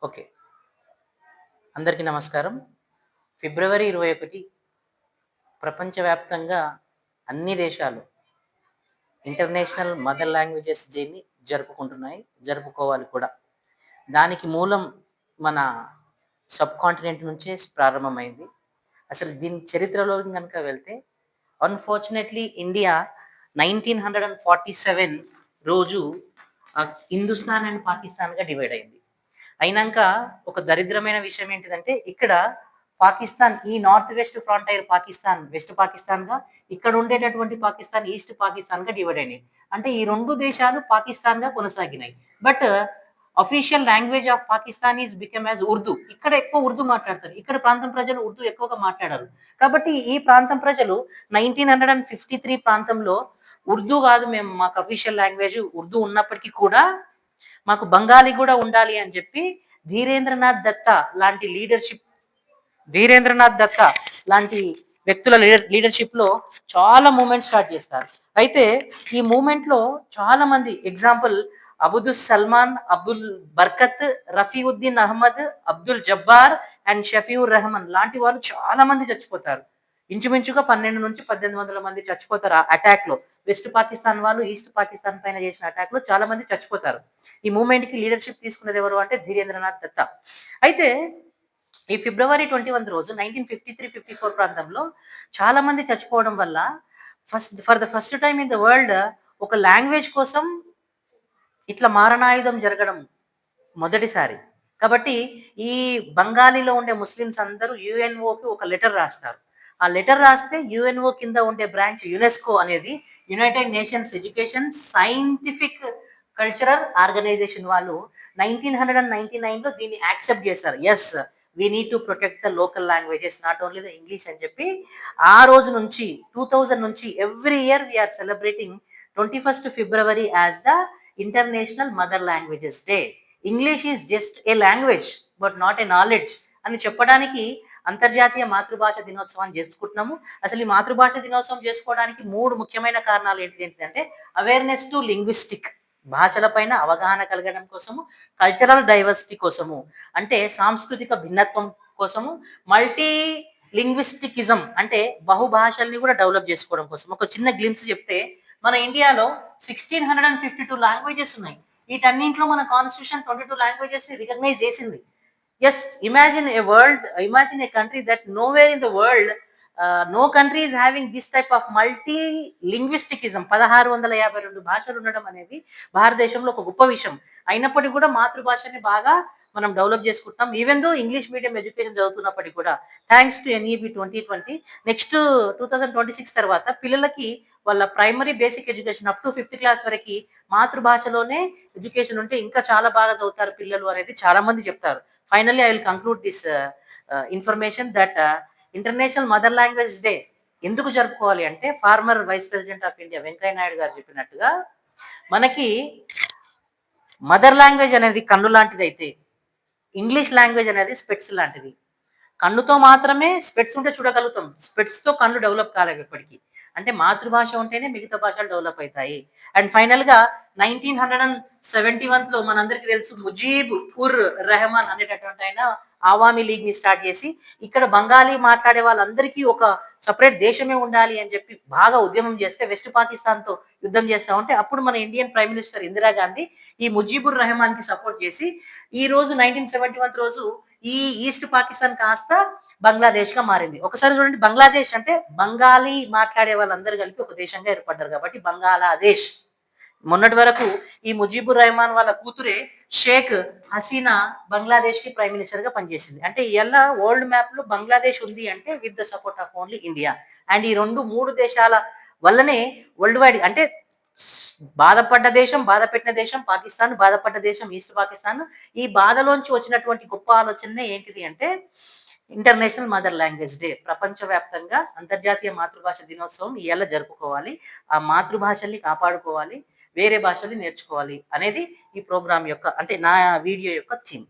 Okay. అందరికీ నమస్కారం. ఫిబ్రవరి 21 ప్రపంచవ్యాప్తంగా అన్ని దేశాలు ఇంటర్నేషనల్ మదర్ లాంగ్వేజెస్ డేని జరుపుకుంటున్నాయి. జరుపుకోవాలి కూడా. దానికి మూలం మన సబ్‌కాంటినెంట్ నుంచే ప్రారంభమైంది. అసలు దీని చరిత్రలోకి గనుక వెళ్తే అన్‌ఫార్చునేట్‌లీ ఇండియా 1947 రోజు హిందుస్థాన్ అండ్ పాకిస్తాన్‌గా డివైడ్ అయింది. అయినంక ఒక దరిద్రమైన విషయం ఏంటిదంటే, ఇక్కడ పాకిస్తాన్ ఈ నార్త్ వెస్ట్ ఫ్రాంటైర్ పాకిస్తాన్ వెస్ట్ పాకిస్తాన్‌గా, ఇక్కడ ఉండేటటువంటి పాకిస్తాన్ ఈస్ట్ పాకిస్తాన్‌గా డివైడ్ అయినాయి. అంటే ఈ 2 దేశాలు పాకిస్తాన్‌గా కొనసాగినాయి. But official language of Pakistan is become as Urdu. ఇక్కడ ఎక్కువ ఉర్దూ మాట్లాడతారు. ఇక్కడ ప్రాంతం ప్రజలు ఉర్దూ ఎక్కువగా మాట్లాడరు. కాబట్టి ఈ ప్రాంతం ప్రజలు 1953 ప్రాంతంలో ఉర్దూ కాదు, మేము మాకు అఫీషియల్ లాంగ్వేజ్ ఉర్దూ ఉన్నప్పటికీ కూడా మాకు బంగాలీ కూడా ఉండాలి అని చెప్పి ధీరేంద్రనాథ్ దత్తా లాంటి వ్యక్తుల లీడర్‌షిప్‌లో చాలా మూవ్‌మెంట్ స్టార్ట్ చేస్తారు. అయితే ఈ మూవ్‌మెంట్‌లో చాలా మంది ఎగ్జాంపుల్ అబుదుస్ సల్మాన్, అబ్దుల్ బర్కత్, రఫీవుద్దీన్ అహ్మద్, అబ్దుల్ జబ్బార్ అండ్ షఫీవుర్ రెహమాన్ లాంటి వాళ్ళు చాలా మంది చచ్చిపోతారు. ఇంచుమించుగా 12-1800 మంది చచ్చిపోతారు ఆ అటాక్‌లో. వెస్ట్ పాకిస్తాన్ వాళ్ళు ఈస్ట్ పాకిస్తాన్ పైన చేసిన అటాక్‌లో చాలా మంది చచ్చిపోతారు. ఈ మూవ్‌మెంట్‌కి లీడర్‌షిప్ తీసుకున్నది ఎవరు అంటే ధీరేంద్రనాథ్ దత్తా. అయితే ఈ ఫిబ్రవరి 21 రోజు 1953, 54 ప్రాంతంలో చాలా మంది చచ్చిపోవడం వల్ల for the first time in the world ఒక లాంగ్వేజ్ కోసం ఇట్లా మారణాయుధం జరగడం మొదటిసారి. కాబట్టి ఈ బంగాలీలో ఉండే ముస్లిమ్స్ అందరూ యుఎన్ఓకి ఒక లెటర్ రాస్తారు. ఆ లెటర్ రాస్తే యుఎన్ఓ కింద ఉండే బ్రాంచ్ యునెస్కో అనేది United Nations Education, scientific, cultural organisation వాళ్ళు 1999లో దీన్ని యాక్సెప్ట్ చేశారు. Yes, we need to protect the local languages not only the English అని చెప్పి ఆ రోజు నుంచి 2000 నుంచి every year we are celebrating 21st February as the International Mother Languages Day. English is just a language but not a knowledge అని చెప్పడానికి అంతర్జాతీయ మాతృభాష దినోత్సవాన్ని చేసుకుంటున్నాము. అసలు ఈ మాతృభాష దినోత్సవం చేసుకోవడానికి 3 ముఖ్యమైన కారణాలు ఏంటిదంటే అవేర్‌నెస్ టు లింగ్విస్టిక్, భాషలపైన అవగాహన కలగడం కోసము, కల్చరల్ డైవర్సిటీ కోసము అంటే సాంస్కృతిక భిన్నత్వం కోసము, మల్టీ లింగ్విస్టికిజం అంటే బహుభాషల్ని కూడా డెవలప్ చేసుకోవడం కోసం. ఒక చిన్న గ్లింప్స్ చెప్తే మన ఇండియాలో 1652 లాంగ్వేజెస్ ఉన్నాయి. వీటన్నింటిలో మన కాన్స్టిట్యూషన్ 22 లాంగ్వేజెస్ ని రికగ్నైజ్ చేసింది. Yes, imagine a country that nowhere in the world no country is having this type of multi linguisticism. 1652 భాషలు ఉండడం అనేది భారతదేశంలో ఒక గొప్ప విషయం. అయినప్పటికీ కూడా మాతృభాషని బాగా మనం డెవలప్ చేసుకుంటున్నాం. Even though English medium education చదువుతున్నప్పటికీ కూడా థ్యాంక్స్ టు ఎన్ఈపి 2020 నెక్స్ట్ 2026 తర్వాత పిల్లలకి వాళ్ళ primary basic education up to 5th class వరకు మాతృభాషలోనే ఎడ్యుకేషన్ ఉంటే ఇంకా చాలా బాగా చదువుతారు పిల్లలు అనేది చాలా మంది చెప్తారు. Finally I will conclude this information that International Mother Language Day ఎందుకు జరుపుకోవాలి అంటే former vice president of India Venkaiah Naidu garu చెప్పినట్టుగా మనకి మదర్ లాంగ్వేజ్ అనేది కన్ను లాంటిదైతే ఇంగ్లీష్ లాంగ్వేజ్ అనేది స్పెట్స్ లాంటిది. కన్నుతో మాత్రమే స్పెట్స్ ఉంటే చూడగలుగుతాం. స్పెట్స్‌తో కళ్ళు డెవలప్ కాలేవు ఎప్పటికి. అంటే మాతృభాష ఉంటేనే మిగతా భాషలు డెవలప్ అయితాయి. అండ్ ఫైనల్‌గా 1971లో మనందరికీ తెలుసు ముజీబ్ ఉర్ రెహమాన్ అనేటటువంటి ఆయన అవామీ లీగ్‌ని స్టార్ట్ చేసి ఇక్కడ బంగాలీ మాట్లాడే వాళ్ళందరికీ ఒక సెపరేట్ దేశమే ఉండాలి అని చెప్పి బాగా ఉద్యమం చేస్తే వెస్ట్ పాకిస్తాన్‌తో యుద్ధం చేస్తా ఉంటే అప్పుడు మన Indian prime minister Indira Gandhi ఈ ముజీబుర్ రెహమాన్‌కి సపోర్ట్ చేసి ఈ రోజు 1971 రోజు ఈ ఈస్ట్ పాకిస్తాన్ కాస్త బంగ్లాదేశ్‌గా మారింది. ఒకసారి చూడండి, బంగ్లాదేశ్ అంటే బంగాలీ మాట్లాడే వాళ్ళందరూ కలిపి ఒక దేశంగా ఏర్పడ్డారు కాబట్టి బంగాలాదేశ్. మొన్నటి వరకు ఈ ముజీబుర్ రెహమాన్ వాళ్ళ కూతురే షేక్ హసీనా బంగ్లాదేశ్‌కి ప్రైమ్ మినిస్టర్‌గా పనిచేసింది. అంటే ఇయాల వరల్డ్ మ్యాప్‌లో బంగ్లాదేశ్ ఉంది అంటే with the support of only India. And ఈ 3 దేశాల వల్లనే వరల్డ్ వైడ్ అంటే బాధపడ్డ దేశం, బాధపెట్టిన దేశం పాకిస్తాన్, బాధపడ్డ దేశం ఈస్ట్ పాకిస్తాన్. ఈ బాధలోంచి వచ్చినటువంటి గొప్ప ఆలోచనే ఏంటిది అంటే ఇంటర్నేషనల్ మదర్ లాంగ్వేజ్ డే. ప్రపంచవ్యాప్తంగా అంతర్జాతీయ మాతృభాష దినోత్సవం ఇయాల జరుపుకోవాలి. ఆ మాతృభాషల్ని కాపాడుకోవాలి, వేరే భాషల్ని నేర్చుకోవాలి అనేది ఈ ప్రోగ్రామ్ యొక్క అంటే నా వీడియో యొక్క థీమ్.